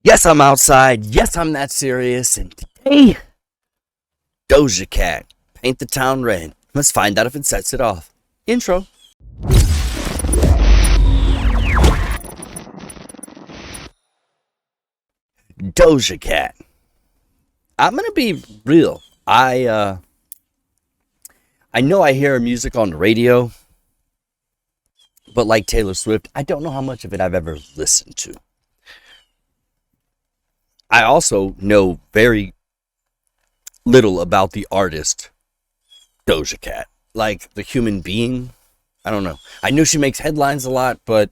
Yes, I'm outside. Yes, I'm that serious. And today, Doja Cat, Paint the Town Red. Let's find out if it sets it off. Intro. Doja Cat. I'm gonna be real. I know I hear her music on the radio, but like Taylor Swift, I don't know how much of it I've ever listened to. I also know very little about the artist Doja Cat. Like the human being, I don't know. I know she makes headlines a lot, but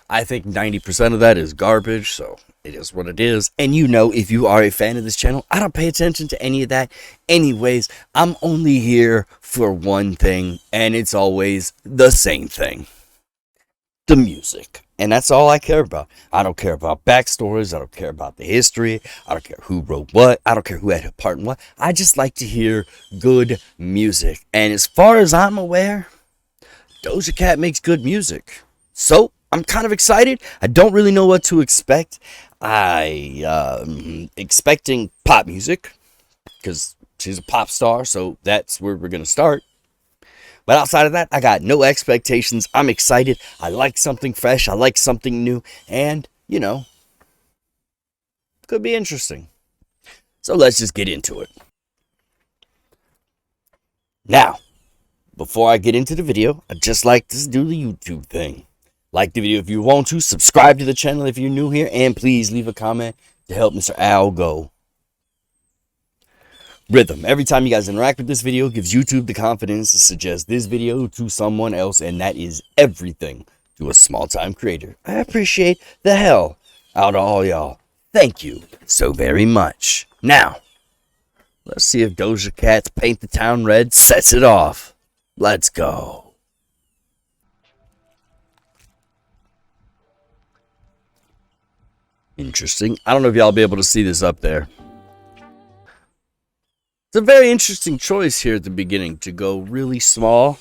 I think 90% of that is garbage, so it is what it is. And you know, if you are a fan of this channel, I don't pay attention to any of that. Anyways, I'm only here for one thing, and it's always the same thing. The music. And that's all I care about. I don't care about backstories. I don't care about the history. I don't care who wrote what. I don't care who had a part in what. I just like to hear good music. And as far as I'm aware, Doja Cat makes good music. So I'm kind of excited. I don't really know what to expect. Expecting pop music because she's a pop star. So that's where we're going to start. But outside of that, I got no expectations. I'm excited. I like something fresh. I like something new. And, you know, could be interesting. So let's just get into it. Now, before I get into the video, I'd just like to do the YouTube thing. Like the video if you want to. Subscribe to the channel if you're new here. And please leave a comment to help Mr. Al go. Rhythm. Every time you guys interact with this video, gives YouTube the confidence to suggest this video to someone else, and that is everything to a small-time creator. I appreciate the hell out of all y'all. Thank you so very much. Now, let's see if Doja Cat's Paint the Town Red sets it off. Let's go. Interesting. I don't know if y'all will be able to see this up there. It's a very interesting choice here at the beginning to go really small.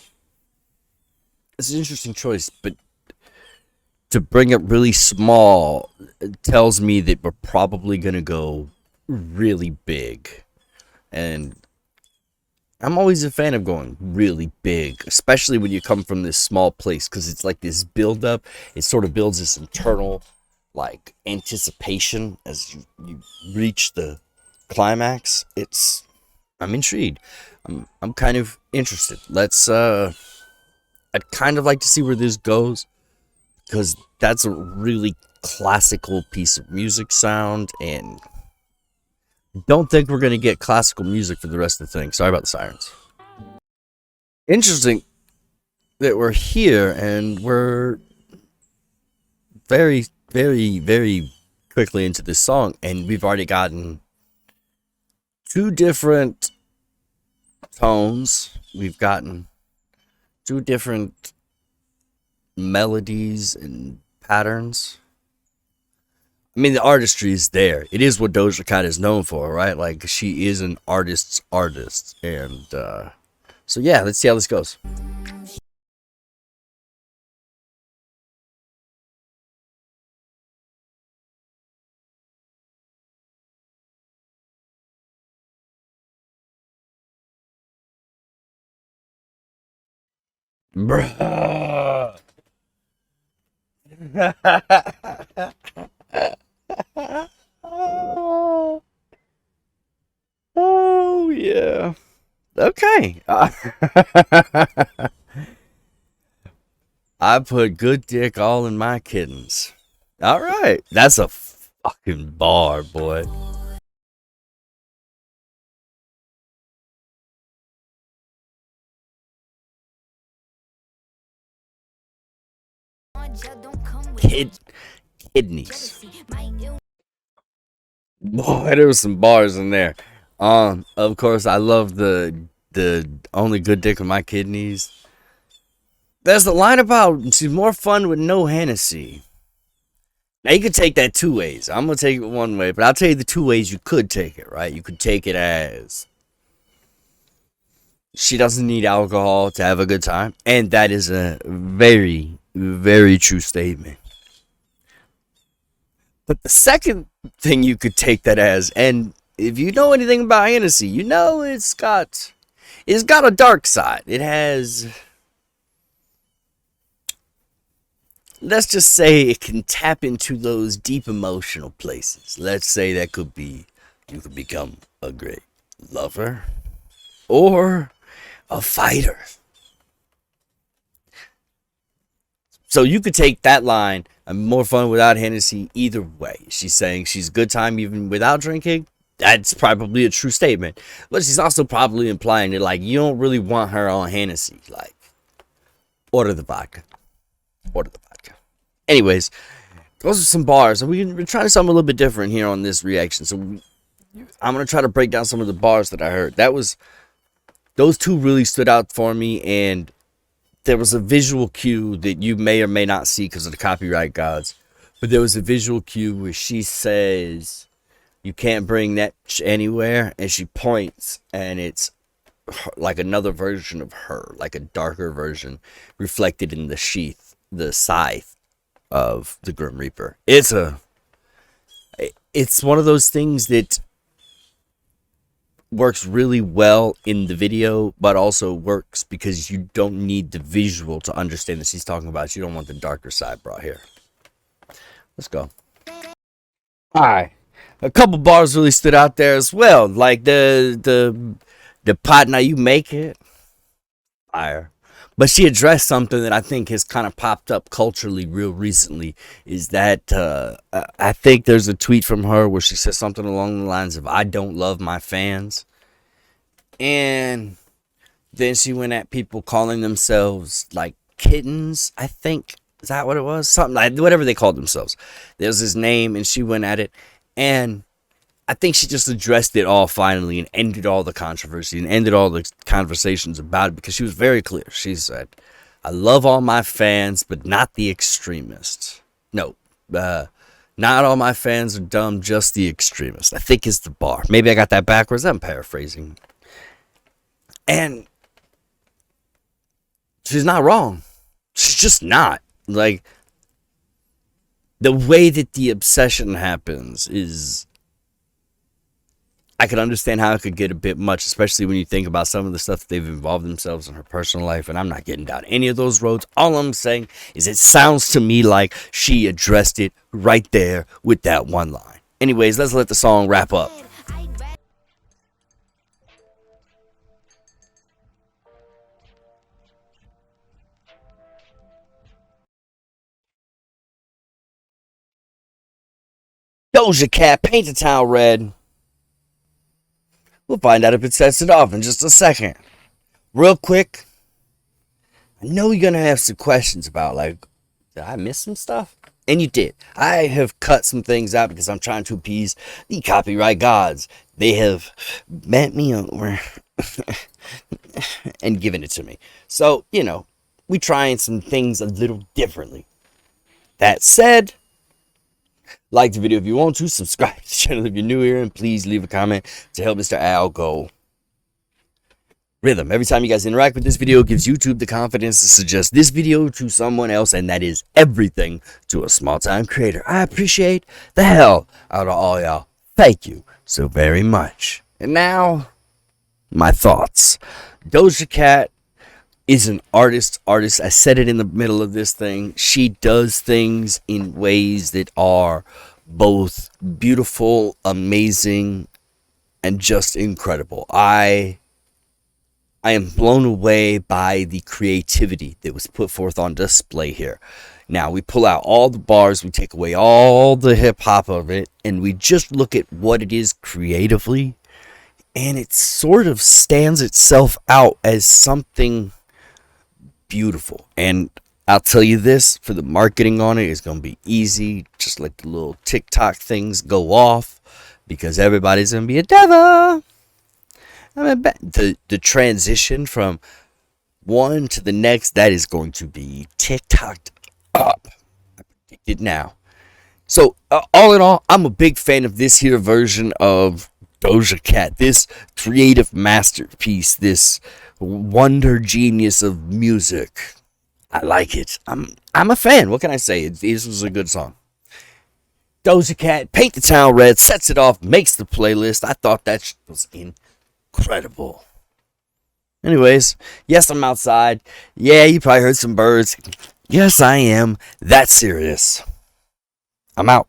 It's an interesting choice, but to bring it really small tells me that we're probably going to go really big. And I'm always a fan of going really big, especially when you come from this small place, because it's like this build up. It sort of builds this internal like anticipation as you reach the climax. I'm intrigued. I'm kind of interested. I'd kind of like to see where this goes, because that's a really classical piece of music sound, and don't think we're going to get classical music for the rest of the thing. Sorry about the sirens. Interesting that we're here and we're very, very, very quickly into this song, and we've already gotten two different tones. We've gotten two different melodies and patterns. I mean, the artistry is there. It is what Doja Cat is known for, right? Like, she is an artist's artist. And so yeah, let's see how this goes. Bruh. Oh, yeah. Okay. I put good dick all in my kittens. All right. That's a fucking bar, boy. Kidneys. Boy, there was some bars in there. Of course, I love the only good dick with my kidneys. There's the line about she's more fun with no Hennessy. Now you could take that two ways. I'm gonna take it one way, but I'll tell you the two ways you could take it. Right? You could take it as she doesn't need alcohol to have a good time, and that is a very, very true statement. But the second thing you could take that as, and if you know anything about Hennessy, you know it's got a dark side. It has, let's just say, it can tap into those deep emotional places. Let's say that could be, you could become a great lover or a fighter. So you could take that line, I'm more fun without Hennessy, either way. She's saying she's a good time even without drinking. That's probably a true statement. But she's also probably implying that, like, you don't really want her on Hennessy. Like, order the vodka. Order the vodka. Anyways, those are some bars. And we're trying something a little bit different here on this reaction. So I'm going to try to break down some of the bars that I heard. Those two really stood out for me, and there was a visual cue that you may or may not see because of the copyright gods. But there was a visual cue where she says, you can't bring that anywhere. And she points, and it's like another version of her, like a darker version reflected in the sheath, the scythe of the Grim Reaper. It's one of those things that works really well in the video, but also works because you don't need the visual to understand that she's talking about. You don't want the darker side brought here. Let's go. All right, a couple bars really stood out there as well, like the pot now you make it fire. But she addressed something that I think has kind of popped up culturally real recently, is that I think there's a tweet from her where she says something along the lines of, I don't love my fans. And then she went at people calling themselves like kittens, I think. Is that what it was? Something like whatever they called themselves. There's his name, and she went at it. And I think she just addressed it all finally and ended all the controversy and ended all the conversations about it, because she was very clear. She said, I love all my fans, but not the extremists. No, not all my fans are dumb, just the extremists, I think is the bar. Maybe I got that backwards. I'm paraphrasing. And she's not wrong. She's just not. Like, the way that the obsession happens is, I could understand how it could get a bit much, especially when you think about some of the stuff that they've involved themselves in her personal life. And I'm not getting down any of those roads. All I'm saying is it sounds to me like she addressed it right there with that one line. Anyways, let's let the song wrap up. Doja Cat, Paint the Town Red. We'll find out if it sets it off in just a second. Real quick, I know you're going to have some questions about, like, did I miss some stuff? And you did. I have cut some things out because I'm trying to appease the copyright gods. They have bent me over and given it to me. So, we trying some things a little differently. That said, like the video if you want to, subscribe to the channel if you're new here, and please leave a comment to help Mr. Al go rhythm. Every time you guys interact with this video, it gives YouTube the confidence to suggest this video to someone else, and that is everything to a small-time creator. I appreciate the hell out of all y'all. Thank you so very much. And now, my thoughts. Doja Cat is an artist. I said it in the middle of this thing. She does things in ways that are both beautiful, amazing, and just incredible. I am blown away by the creativity that was put forth on display here. Now, we pull out all the bars, we take away all the hip-hop of it, and we just look at what it is creatively, and it sort of stands itself out as something beautiful. And I'll tell you this, for the marketing on it, it's going to be easy. Just like the little TikTok things go off, because everybody's going to be a devil. I mean, the transition from one to the next, that is going to be TikToked up. I predict it now. So, all in all, I'm a big fan of this here version of Doja Cat. This creative masterpiece, this wonder genius of music. I like it. I'm a fan. What can I say? This was a good song. Doja Cat, Paint the Town Red, sets it off, makes the playlist. I thought that was incredible. Anyways, yes, I'm outside. Yeah, you probably heard some birds. Yes, I am. That's serious. I'm out.